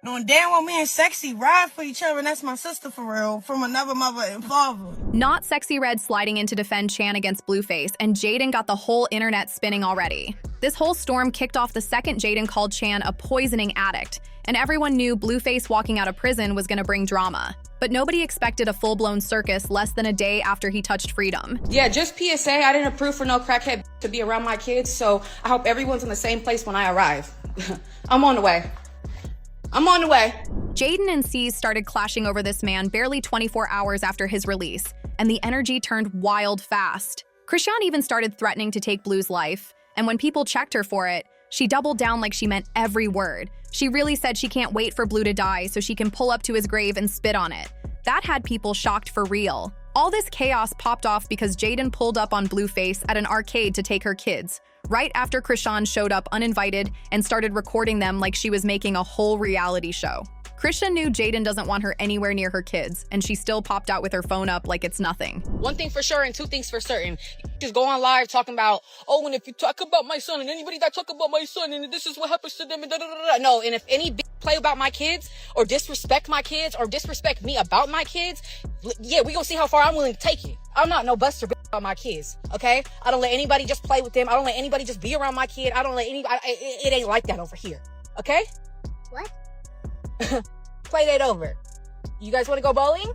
Knowing damn well me and Sexyy ride for each other, and that's my sister for real, from another mother and father. Not Sexyy Red sliding in to defend Chan against Blueface, and Jaidyn got the whole internet spinning already. This whole storm kicked off the second Jaidyn called Chan a poisoning addict, and everyone knew Blueface walking out of prison was gonna bring drama. But nobody expected a full-blown circus less than a day after he touched freedom. Yeah, just PSA, I didn't approve for no crackhead to be around my kids, so I hope everyone's in the same place when I arrive. I'm on the way. I'm on the way. Jaidyn and C's started clashing over this man barely 24 hours after his release, and the energy turned wild fast. Chrisean even started threatening to take Blue's life, and when people checked her for it, she doubled down like she meant every word. She really said she can't wait for Blue to die so she can pull up to his grave and spit on it. That had people shocked for real. All this chaos popped off because Jaidyn pulled up on Blueface at an arcade to take her kids, right after Chrisean showed up uninvited and started recording them like she was making a whole reality show. Chrisean knew Jaidyn doesn't want her anywhere near her kids, and she still popped out with her phone up like it's nothing. One thing for sure and two things for certain. Just go on live talking about, oh, and if you talk about my son and anybody that talk about my son and this is what happens to them and da-da-da-da. No, and if any play about my kids or disrespect my kids or disrespect me about my kids, yeah, we gonna see how far I'm willing to take it. I'm not no buster about my kids, okay? I don't let anybody just play with them. I don't let anybody just be around my kid. I don't let anybody, it ain't like that over here, okay? What? Play that over. You guys want to go bowling?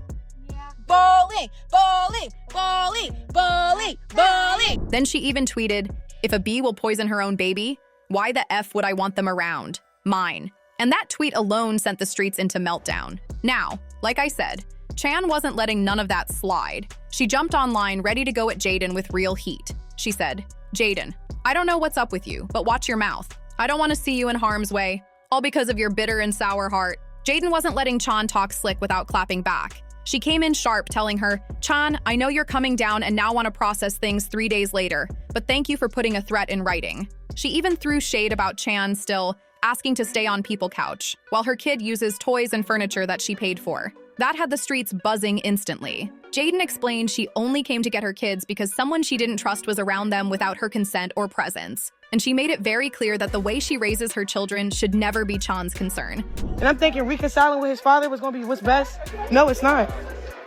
Yeah. Bowling, bowling, bowling, bowling, bowling. Then she even tweeted, "If a bee will poison her own baby, why the F would I want them around? Mine." And that tweet alone sent the streets into meltdown. Now, like I said, Chan wasn't letting none of that slide. She jumped online ready to go at Jaidyn with real heat. She said, "Jaidyn, I don't know what's up with you, but watch your mouth. I don't want to see you in harm's way, all because of your bitter and sour heart." Jaidyn wasn't letting Chan talk slick without clapping back. She came in sharp, telling her, "Chan, I know you're coming down and now want to process things 3 days later, but thank you for putting a threat in writing." She even threw shade about Chan still asking to stay on People Couch, while her kid uses toys and furniture that she paid for. That had the streets buzzing instantly. Jaidyn explained she only came to get her kids because someone she didn't trust was around them without her consent or presence. And she made it very clear that the way she raises her children should never be Chan's concern. And I'm thinking reconciling with his father was going to be what's best. No, it's not.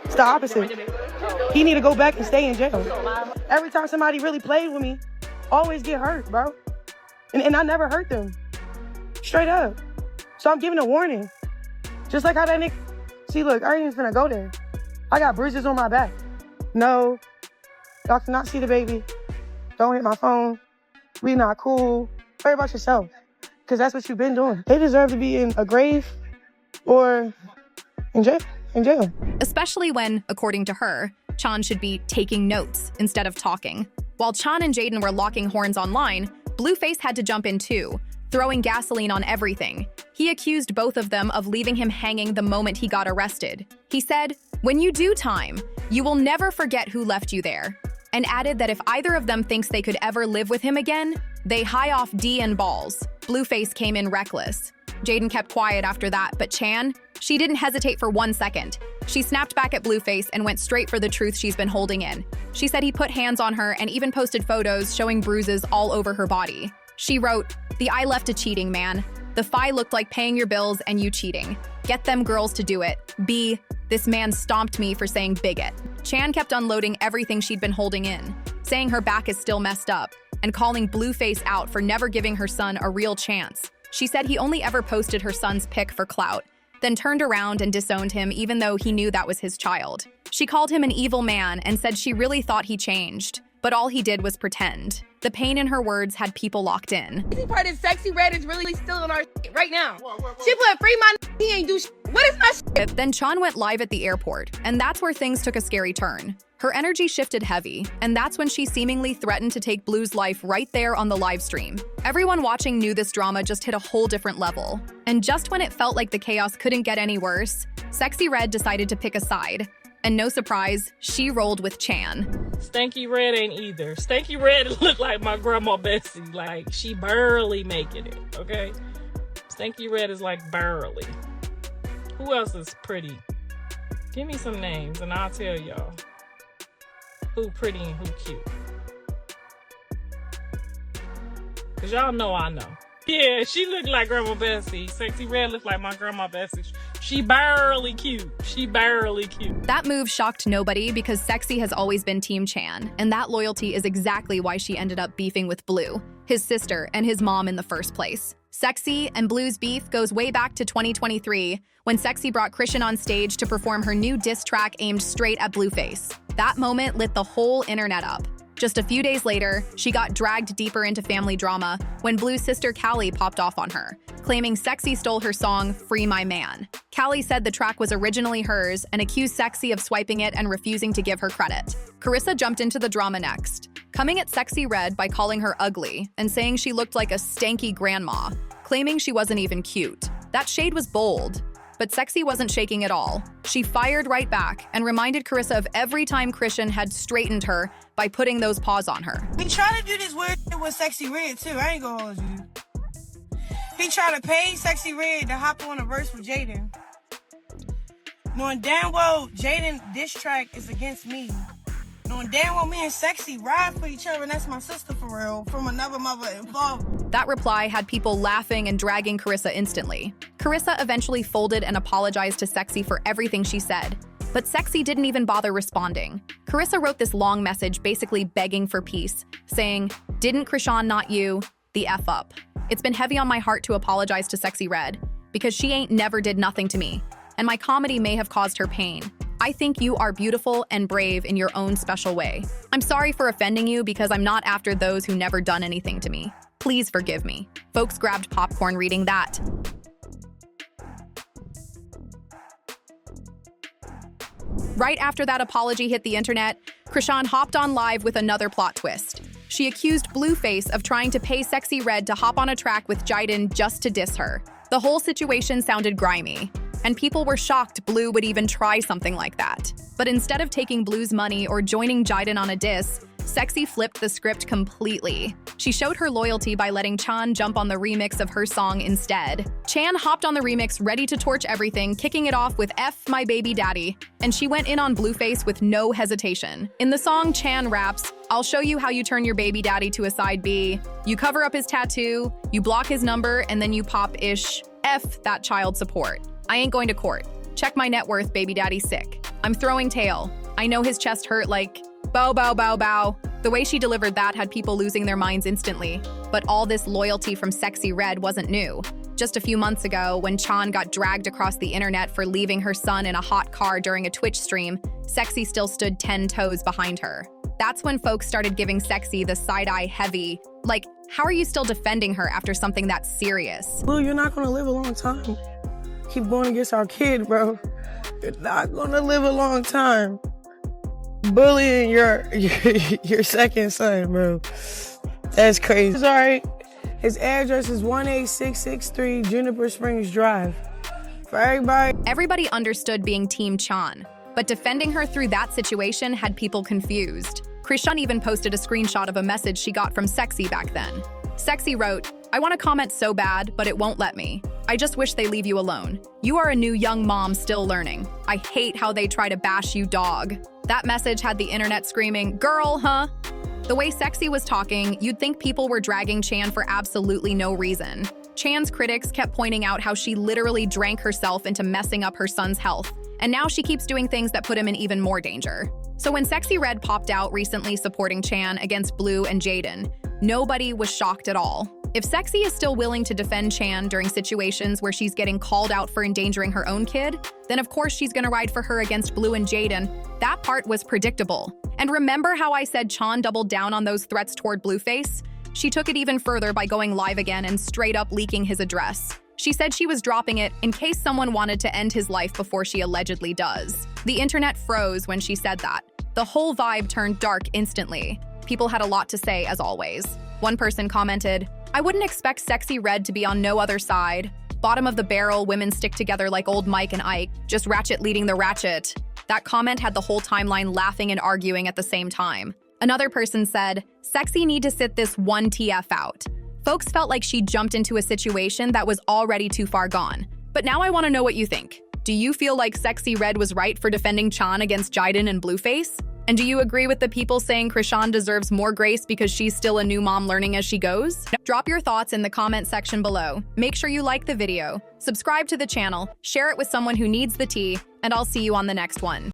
It's the opposite. He need to go back and stay in jail. Every time somebody really played with me, always get hurt, bro. And I never hurt them. Straight up. So I'm giving a warning. Just like how that nigga... See, look, I ain't even finna go there. I got bruises on my back. No. Y'all cannot see the baby. Don't hit my phone. We not cool. Worry about yourself. Because that's what you've been doing. They deserve to be in a grave or in jail. Especially when, according to her, Chan should be taking notes instead of talking. While Chan and Jaidyn were locking horns online, Blueface had to jump in too, throwing gasoline on everything. He accused both of them of leaving him hanging the moment he got arrested. He said, "When you do time, you will never forget who left you there," and added that if either of them thinks they could ever live with him again, they high off D and balls. Blueface came in reckless. Jaidyn kept quiet after that, but Chan, she didn't hesitate for 1 second. She snapped back at Blueface and went straight for the truth she's been holding in. She said he put hands on her and even posted photos showing bruises all over her body. She wrote, "The I left a cheating man. The Phi looked like paying your bills and you cheating. Get them girls to do it. B, this man stomped me for saying bigot." Chan kept unloading everything she'd been holding in, saying her back is still messed up, and calling Blueface out for never giving her son a real chance. She said he only ever posted her son's pic for clout, then turned around and disowned him even though he knew that was his child. She called him an evil man and said she really thought he changed, but all he did was pretend. The pain in her words had people locked in. The part is Sexyy Red is really still on our right now. She put free my he ain't do What is my Then Chan went live at the airport, and that's where things took a scary turn. Her energy shifted heavy, and that's when she seemingly threatened to take Blue's life right there on the live stream. Everyone watching knew this drama just hit a whole different level. And just when it felt like the chaos couldn't get any worse, Sexyy Red decided to pick a side. And no surprise, she rolled with Chan. Stanky Red ain't either. Stanky Red look like my grandma Bessie. Like, she barely making it, okay? Stanky Red is like barely. Who else is pretty? Give me some names and I'll tell y'all who pretty and who cute. Cause y'all know I know. Yeah, she looked like Grandma Bessie. Sexyy Red looked like my Grandma Bessie. She barely cute. She barely cute. That move shocked nobody because Sexyy has always been Team Chan, and that loyalty is exactly why she ended up beefing with Blue, his sister, and his mom in the first place. Sexyy and Blue's beef goes way back to 2023, when Sexyy brought Chrisean on stage to perform her new diss track aimed straight at Blueface. That moment lit the whole internet up. Just a few days later, she got dragged deeper into family drama when Blue's sister Callie popped off on her, claiming Sexyy stole her song, Free My Man. Callie said the track was originally hers and accused Sexyy of swiping it and refusing to give her credit. Carissa jumped into the drama next, coming at Sexyy Red by calling her ugly and saying she looked like a stanky grandma, claiming she wasn't even cute. That shade was bold. But Sexyy wasn't shaking at all. She fired right back and reminded Carissa of every time Chrisean had straightened her by putting those paws on her. He tried to do this weird shit with Sexyy Red too. I ain't gonna hold you. He tried to pay Sexyy Red to hop on a verse with Jaidyn. Knowing damn well Jaidyn diss track is against me. Knowing damn well me and Sexyy ride for each other, and that's my sister for real, from another mother involved. That reply had people laughing and dragging Carissa instantly. Carissa eventually folded and apologized to Sexyy for everything she said, but Sexyy didn't even bother responding. Carissa wrote this long message basically begging for peace, saying, "Didn't Chrisean not you? The F up. It's been heavy on my heart to apologize to Sexyy Red, because she ain't never did nothing to me, and my comedy may have caused her pain. I think you are beautiful and brave in your own special way. I'm sorry for offending you because I'm not after those who never done anything to me. Please forgive me." Folks grabbed popcorn reading that. Right after that apology hit the internet, Chrisean hopped on live with another plot twist. She accused Blueface of trying to pay Sexyy Red to hop on a track with Jaidyn just to diss her. The whole situation sounded grimy, and people were shocked Blue would even try something like that. But instead of taking Blue's money or joining Jaidyn on a diss, Sexyy flipped the script completely. She showed her loyalty by letting Chan jump on the remix of her song instead. Chan hopped on the remix ready to torch everything, kicking it off with F My Baby Daddy, and she went in on Blueface with no hesitation. In the song, Chan raps, "I'll show you how you turn your baby daddy to a side B. You cover up his tattoo, you block his number, and then you pop-ish. F that child support. I ain't going to court. Check my net worth, baby daddy's sick. I'm throwing tail. I know his chest hurt like bow, bow, bow, bow." The way she delivered that had people losing their minds instantly. But all this loyalty from Sexyy Red wasn't new. Just a few months ago, when Chan got dragged across the internet for leaving her son in a hot car during a Twitch stream, Sexyy still stood 10 toes behind her. That's when folks started giving Sexyy the side-eye heavy. Like, how are you still defending her after something that serious? Blue, you're not gonna live a long time. Keep going against our kid, bro. You're not gonna live a long time. Bullying your second son, bro. That's crazy. It's all right. His address is 18663 Juniper Springs Drive. For everybody. Everybody understood being Team Chan, but defending her through that situation had people confused. Chrisean even posted a screenshot of a message she got from Sexyy back then. Sexyy wrote, "I want to comment so bad, but it won't let me. I just wish they leave you alone. You are a new young mom still learning. I hate how they try to bash you, dog." That message had the internet screaming, "Girl, huh?" The way Sexyy was talking, you'd think people were dragging Chan for absolutely no reason. Chan's critics kept pointing out how she literally drank herself into messing up her son's health, and now she keeps doing things that put him in even more danger. So when Sexyy Red popped out recently supporting Chan against Blue and Jaidyn, nobody was shocked at all. If Sexyy is still willing to defend Chan during situations where she's getting called out for endangering her own kid, then of course she's gonna ride for her against Blue and Jaidyn. That part was predictable. And remember how I said Chan doubled down on those threats toward Blueface? She took it even further by going live again and straight up leaking his address. She said she was dropping it in case someone wanted to end his life before she allegedly does. The internet froze when she said that. The whole vibe turned dark instantly. People had a lot to say, as always. One person commented, "I wouldn't expect Sexyy Red to be on no other side. Bottom of the barrel, women stick together like old Mike and Ike, just ratchet leading the ratchet." That comment had the whole timeline laughing and arguing at the same time. Another person said, "Sexyy need to sit this one TF out." Folks felt like she jumped into a situation that was already too far gone. But now I want to know what you think. Do you feel like Sexyy Red was right for defending Chan against Jaidyn and Blueface? And do you agree with the people saying Chrisean deserves more grace because she's still a new mom learning as she goes? Drop your thoughts in the comment section below. Make sure you like the video, subscribe to the channel, share it with someone who needs the tea, and I'll see you on the next one.